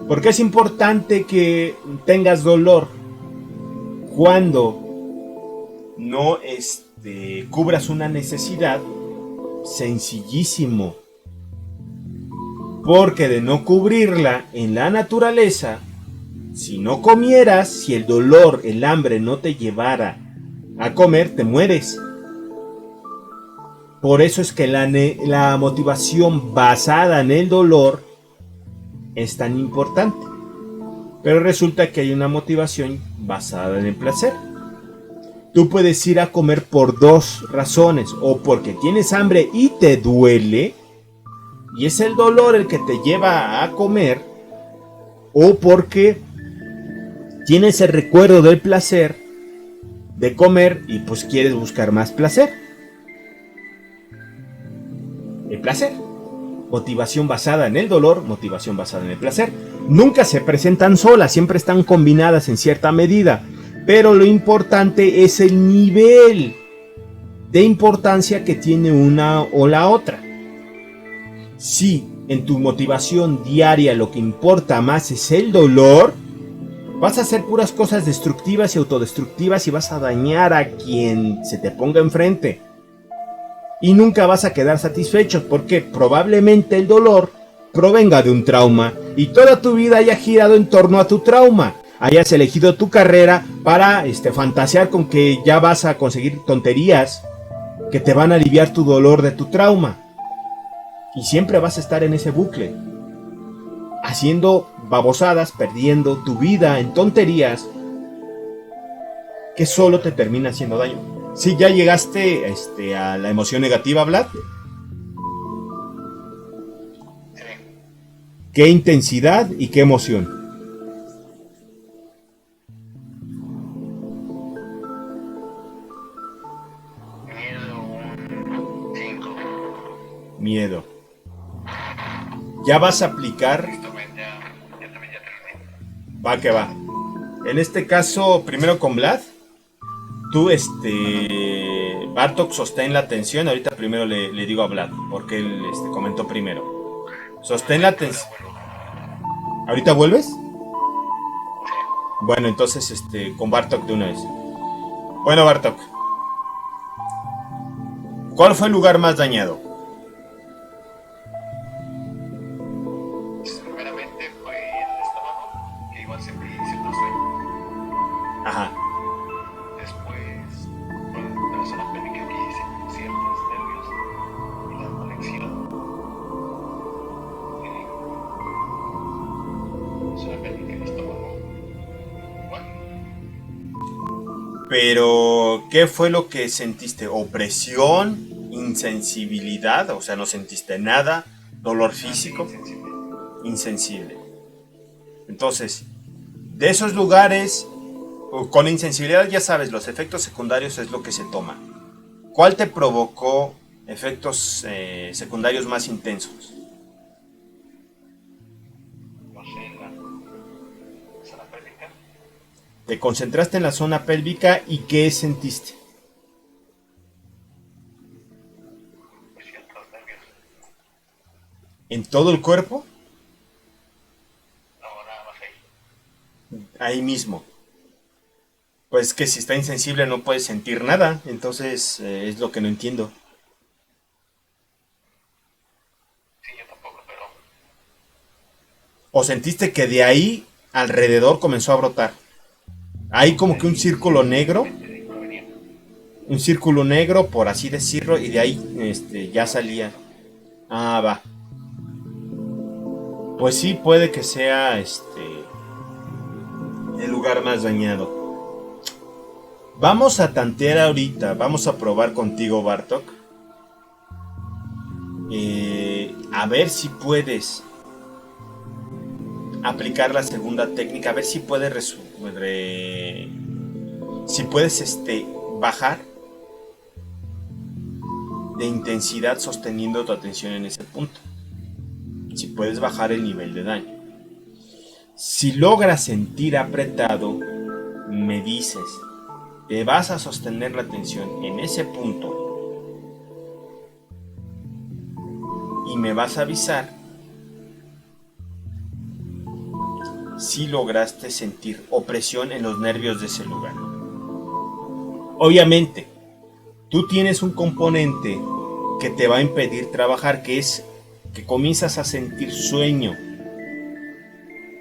Porque es importante que tengas dolor cuando no cubras una necesidad. Sencillísimo. Porque de no cubrirla en la naturaleza, si no comieras, si el dolor, el hambre no te llevara a comer, te mueres. Por eso es que la motivación basada en el dolor es tan importante. Pero resulta que hay una motivación basada en el placer. Tú puedes ir a comer por dos razones. O porque tienes hambre y te duele, y es el dolor el que te lleva a comer. O porque tienes el recuerdo del placer de comer y pues quieres buscar más placer. El placer. Motivación basada en el dolor, motivación basada en el placer. Nunca se presentan solas, siempre están combinadas en cierta medida. Pero lo importante es el nivel de importancia que tiene una o la otra. Si en tu motivación diaria lo que importa más es el dolor, vas a hacer puras cosas destructivas y autodestructivas y vas a dañar a quien se te ponga enfrente. Y nunca vas a quedar satisfecho porque probablemente el dolor provenga de un trauma y toda tu vida haya girado en torno a tu trauma. Hayas elegido tu carrera para fantasear con que ya vas a conseguir tonterías que te van a aliviar tu dolor de tu trauma. Y siempre vas a estar en ese bucle, haciendo babosadas, perdiendo tu vida en tonterías que solo te termina haciendo daño. Si ya llegaste a la emoción negativa, Vlad. Sí. ¿Qué intensidad y qué emoción? Miedo, un 5. Miedo. Ya vas a aplicar. También ya terminé. Va que va. En este caso, primero con Vlad. Tú, Bartok, sostén la atención. Ahorita primero le digo a Vlad, porque él comentó primero. Sostén la atención. ¿Ahorita vuelves? Bueno, entonces con Bartok de una vez. Bueno, Bartok. ¿Cuál fue el lugar más dañado? Primeramente fue el estómago, que igual siempre sueño. Ajá. Después, bueno, la zona pélvica que hice ciertos nervios y la conexión. Zona pélvica, el estómago. Pero, ¿qué fue lo que sentiste? ¿Opresión? ¿Insensibilidad? O sea, no sentiste nada. ¿Dolor físico? Insensible. Insensible. Entonces, de esos lugares, con insensibilidad ya sabes, los efectos secundarios es lo que se toma. ¿Cuál te provocó efectos secundarios más intensos? No sé, la zona pélvica. Te concentraste en la zona pélvica y ¿qué sentiste? Presión en los nervios. ¿En todo el cuerpo? No, nada más ahí. Ahí mismo. Pues que si está insensible no puedes sentir nada, entonces es lo que no entiendo. Sí, yo tampoco, pero ¿O sentiste que de ahí alrededor comenzó a brotar? Hay como que un círculo negro, de ahí provenía. un círculo negro por así decirlo, y de ahí ya salía. Ah, va. Pues sí, puede que sea el lugar más dañado. Vamos a tantear ahorita, vamos a probar contigo, Bartok. A ver si puedes aplicar la segunda técnica, a ver si puedes si puedes bajar de intensidad sosteniendo tu atención en ese punto. Si puedes bajar el nivel de daño. Si logras sentir apretado, me dices, te vas a sostener la atención en ese punto y me vas a avisar si lograste sentir opresión en los nervios de ese lugar. Obviamente, tú tienes un componente que te va a impedir trabajar, que es que comienzas a sentir sueño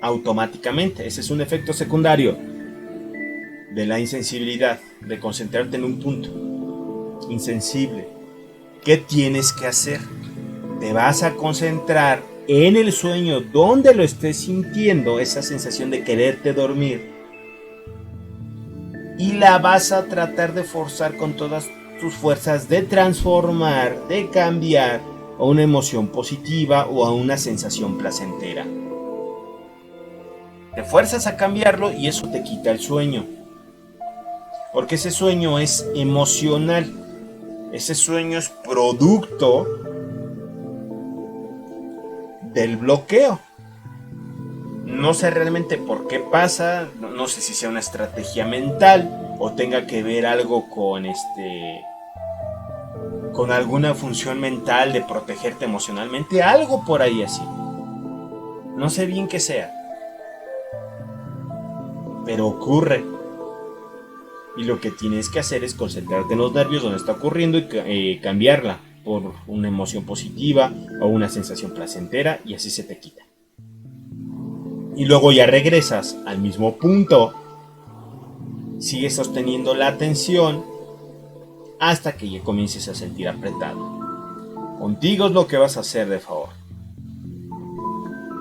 automáticamente. Ese es un efecto secundario de la insensibilidad, de concentrarte en un punto. Insensible. ¿Qué tienes que hacer? Te vas a concentrar en el sueño donde lo estés sintiendo, esa sensación de quererte dormir, y la vas a tratar de forzar con todas tus fuerzas, de transformar, de cambiar a una emoción positiva o a una sensación placentera. Te fuerzas a cambiarlo y eso te quita el sueño. Porque ese sueño es emocional. Ese sueño es producto del bloqueo. No sé realmente por qué pasa, no sé si sea una estrategia mental o tenga que ver algo con alguna función mental de protegerte emocionalmente, algo por ahí así. No sé bien qué sea, pero ocurre. Y lo que tienes que hacer es concentrarte en los nervios donde está ocurriendo y cambiarla por una emoción positiva o una sensación placentera, y así se te quita. Y luego ya regresas al mismo punto, sigues sosteniendo la atención hasta que ya comiences a sentir apretado. Contigo es lo que vas a hacer, de favor.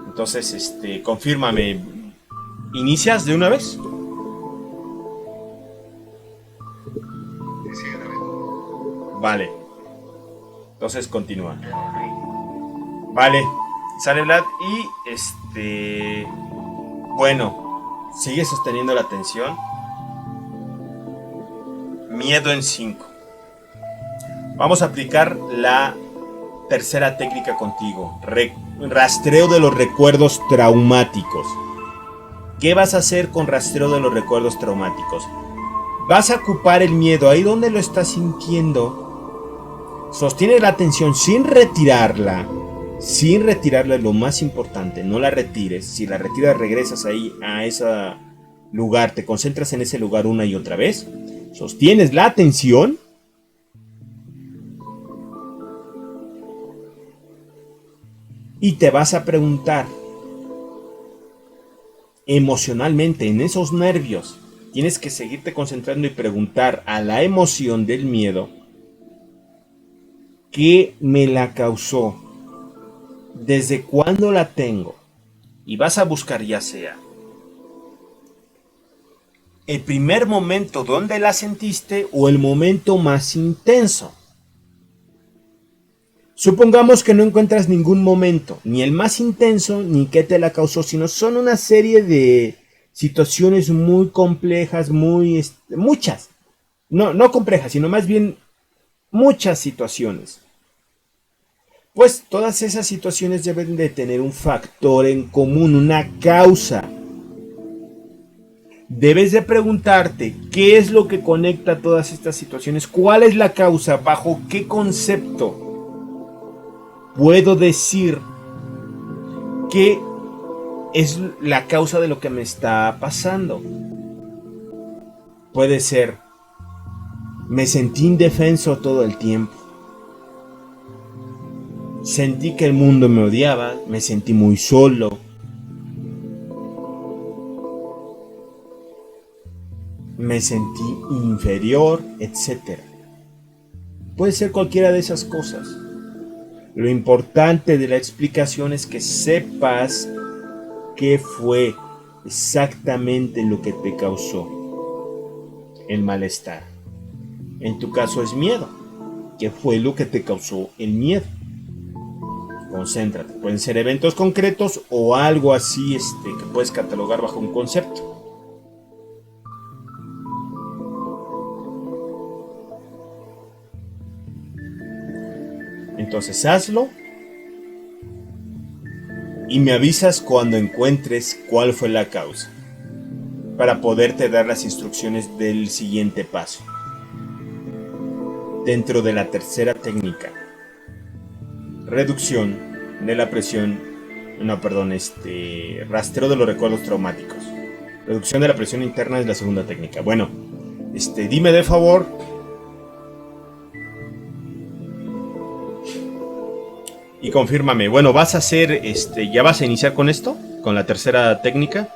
Entonces, confírmame. ¿Inicias de una vez? Sí, David. Vale. Entonces continúa. Vale. Sale Vlad y bueno, sigue sosteniendo la atención. Miedo en 5. Vamos a aplicar la tercera técnica contigo. Rastreo de los recuerdos traumáticos. ¿Qué vas a hacer con rastreo de los recuerdos traumáticos? Vas a ocupar el miedo ahí donde lo estás sintiendo. Sostiene la atención sin retirarla. Sin retirarla es lo más importante. No la retires. Si la retiras, regresas ahí a ese lugar. Te concentras en ese lugar una y otra vez. Sostienes la atención. Y te vas a preguntar emocionalmente en esos nervios. Tienes que seguirte concentrando y preguntar a la emoción del miedo: ¿qué me la causó? ¿Desde cuándo la tengo? Y vas a buscar ya sea el primer momento donde la sentiste o el momento más intenso. Supongamos que no encuentras ningún momento, ni el más intenso, ni qué te la causó, sino son una serie de situaciones muy complejas, muchas. No complejas, sino más bien muchas situaciones. Pues todas esas situaciones deben de tener un factor en común, una causa. Debes de preguntarte qué es lo que conecta todas estas situaciones, cuál es la causa, bajo qué concepto puedo decir que es la causa de lo que me está pasando. Puede ser, me sentí indefenso todo el tiempo. Sentí que el mundo me odiaba, me sentí muy solo. Me sentí inferior, etc. Puede ser cualquiera de esas cosas. Lo importante de la explicación es que sepas qué fue exactamente lo que te causó el malestar. En tu caso es miedo. ¿Qué fue lo que te causó el miedo? Concéntrate. Pueden ser eventos concretos o algo así que puedes catalogar bajo un concepto. Entonces hazlo y me avisas cuando encuentres cuál fue la causa para poderte dar las instrucciones del siguiente paso. Dentro de la tercera técnica, reducción de la presión, rastreo de los recuerdos traumáticos. Reducción de la presión interna es la segunda técnica. Bueno, dime de favor. Y confírmame, bueno, ¿vas a hacer, ya vas a iniciar con esto? ¿Con la tercera técnica?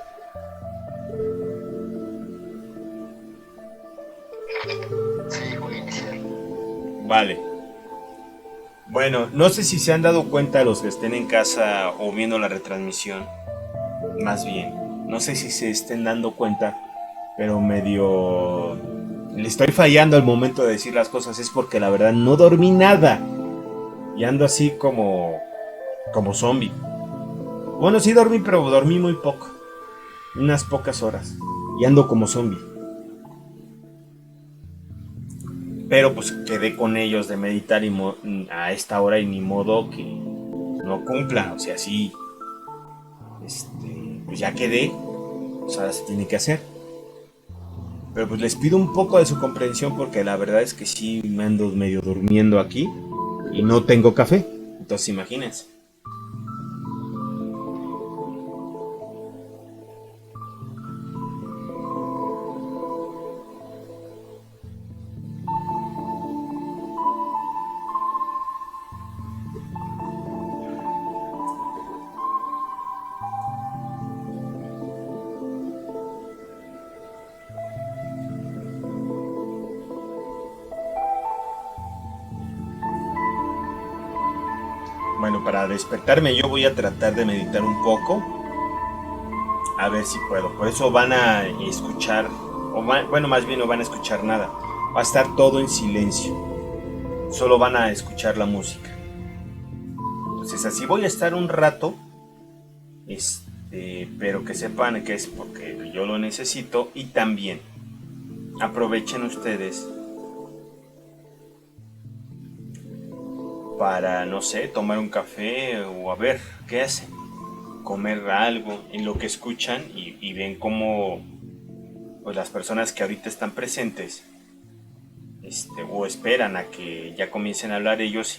Sí, voy a iniciar. Vale. Bueno, no sé si se han dado cuenta los que estén en casa o viendo la retransmisión. Más bien, no sé si se estén dando cuenta, pero medio... le estoy fallando al momento de decir las cosas. Es porque la verdad no dormí nada. Y ando así como zombie. Bueno, sí dormí, pero dormí muy poco. Unas pocas horas. Y ando como zombie. Pero pues quedé con ellos de meditar a esta hora y ni modo que no cumpla. O sea, sí. Pues ya quedé. Pues ahora se tiene que hacer. Pero pues les pido un poco de su comprensión porque la verdad es que sí me ando medio durmiendo aquí. Y no tengo café. Entonces imagínense. Bueno, para despertarme yo voy a tratar de meditar un poco. A ver si puedo. Por eso van a escuchar, más bien no van a escuchar nada. Va a estar todo en silencio. Solo van a escuchar la música. Entonces así voy a estar un rato. Pero que sepan que es porque yo lo necesito. Y también aprovechen ustedes para, no sé, tomar un café o a ver qué hacen, comer algo en lo que escuchan y ven cómo pues las personas que ahorita están presentes o esperan a que ya comiencen a hablar ellos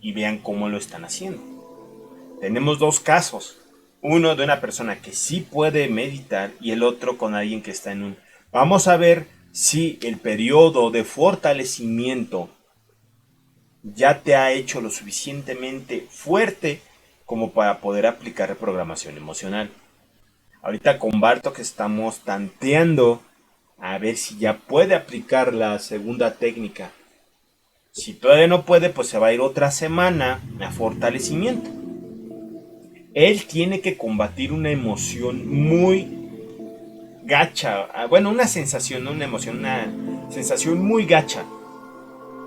y vean cómo lo están haciendo. Tenemos dos casos, uno de una persona que sí puede meditar y el otro con alguien que está en un... Vamos a ver si el periodo de fortalecimiento ya te ha hecho lo suficientemente fuerte como para poder aplicar reprogramación emocional. Ahorita con Bartok estamos tanteando a ver si ya puede aplicar la segunda técnica. Si todavía no puede, pues se va a ir otra semana a fortalecimiento. Él tiene que combatir una emoción muy gacha, bueno, una sensación, no una emoción, una sensación muy gacha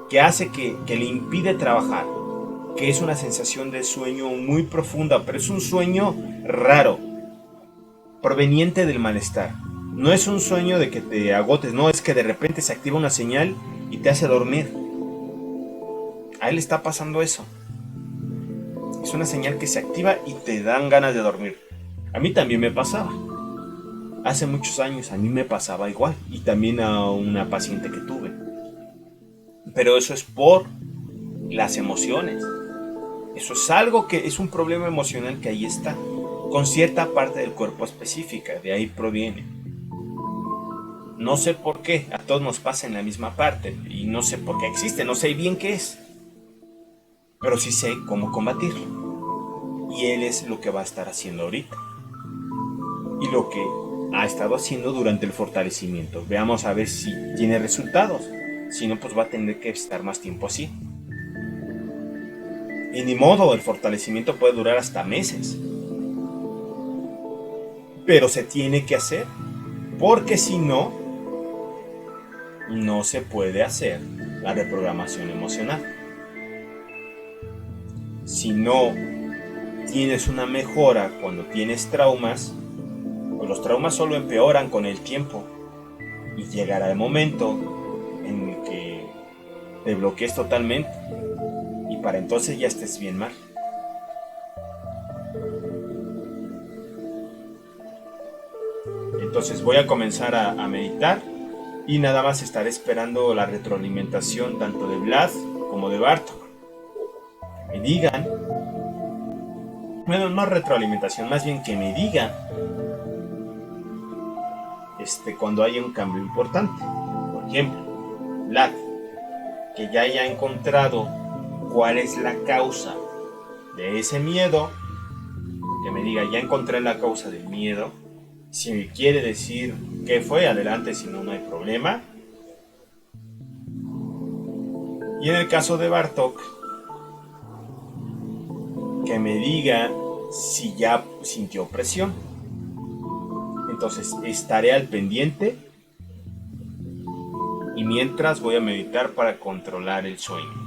que hace que le impide trabajar, que es una sensación de sueño muy profunda, pero es un sueño raro, proveniente del malestar. No es un sueño de que te agotes, no, es que de repente se activa una señal y te hace dormir. A él está pasando eso. Es una señal que se activa y te dan ganas de dormir. A mí también me pasaba. Hace muchos años a mí me pasaba igual. Y también a una paciente que tuve. Pero eso es por las emociones. Eso es algo que es un problema emocional que ahí está. Con cierta parte del cuerpo específica. De ahí proviene. No sé por qué. A todos nos pasa en la misma parte. Y no sé por qué existe. No sé bien qué es. Pero sí sé cómo combatirlo. Y él es lo que va a estar haciendo ahorita. Y lo que ha estado haciendo durante el fortalecimiento. Veamos a ver si tiene resultados. Si no, pues va a tener que estar más tiempo así. Y ni modo, el fortalecimiento puede durar hasta meses. Pero se tiene que hacer. Porque si no, no se puede hacer la reprogramación emocional. Si no tienes una mejora cuando tienes traumas, pues los traumas solo empeoran con el tiempo y llegará el momento en el que te bloquees totalmente y para entonces ya estés bien mal. Entonces voy a comenzar a meditar y nada más estaré esperando la retroalimentación tanto de Vlad como de Bartok. Que me digan, bueno, no retroalimentación, más bien que me digan cuando haya un cambio importante. Por ejemplo, Vlad, que ya haya encontrado cuál es la causa de ese miedo, que me diga, ya encontré la causa del miedo. Si me quiere decir qué fue, adelante, si no, no hay problema. Y en el caso de Bartok, que me diga si ya sintió presión. Entonces estaré al pendiente y mientras voy a meditar para controlar el sueño.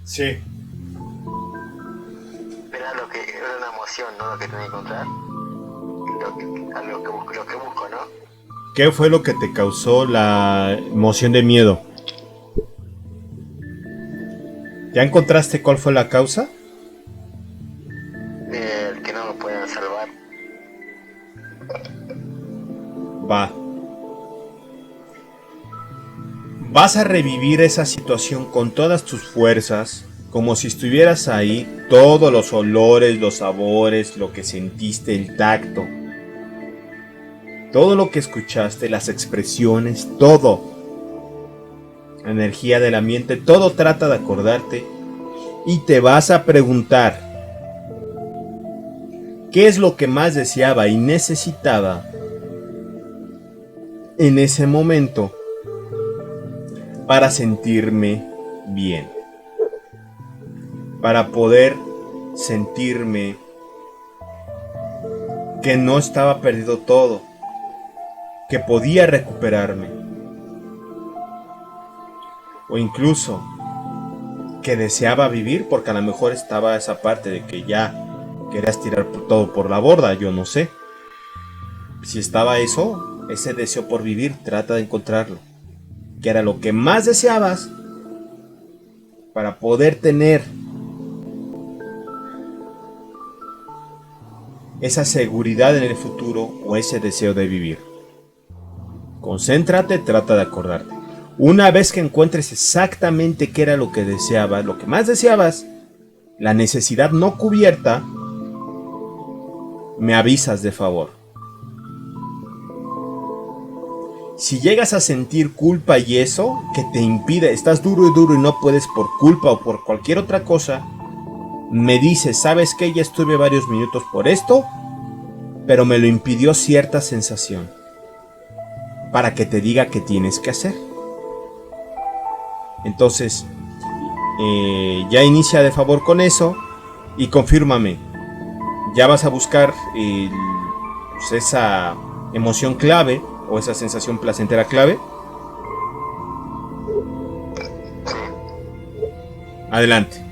Sí, Era lo que era una emoción, ¿no? Lo que tenía que encontrar. Lo que busco, ¿no? ¿Qué fue lo que te causó la emoción de miedo? ¿Ya encontraste cuál fue la causa? El que no me puedan salvar. Va. Vas a revivir esa situación con todas tus fuerzas, como si estuvieras ahí, todos los olores, los sabores, lo que sentiste, el tacto, todo lo que escuchaste, las expresiones, todo, la energía del ambiente, todo trata de acordarte y te vas a preguntar qué es lo que más deseaba y necesitaba en ese momento para sentirme bien, para poder sentirme que no estaba perdido todo, que podía recuperarme, o incluso que deseaba vivir, porque a lo mejor estaba esa parte de que ya querías tirar todo por la borda, yo no sé. Si estaba eso, ese deseo por vivir, trata de encontrarlo, que era lo que más deseabas para poder tener esa seguridad en el futuro o ese deseo de vivir. Concéntrate, trata de acordarte. Una vez que encuentres exactamente qué era lo que deseabas, lo que más deseabas, la necesidad no cubierta, me avisas de favor. Si llegas a sentir culpa y eso que te impide, estás duro y no puedes por culpa o por cualquier otra cosa, me dices, ¿sabes qué? Ya estuve varios minutos por esto, pero me lo impidió cierta sensación, para que te diga qué tienes que hacer. Entonces, ya inicia de favor con eso y confírmame. Ya vas a buscar pues esa emoción clave o esa sensación placentera clave. Sí. Adelante.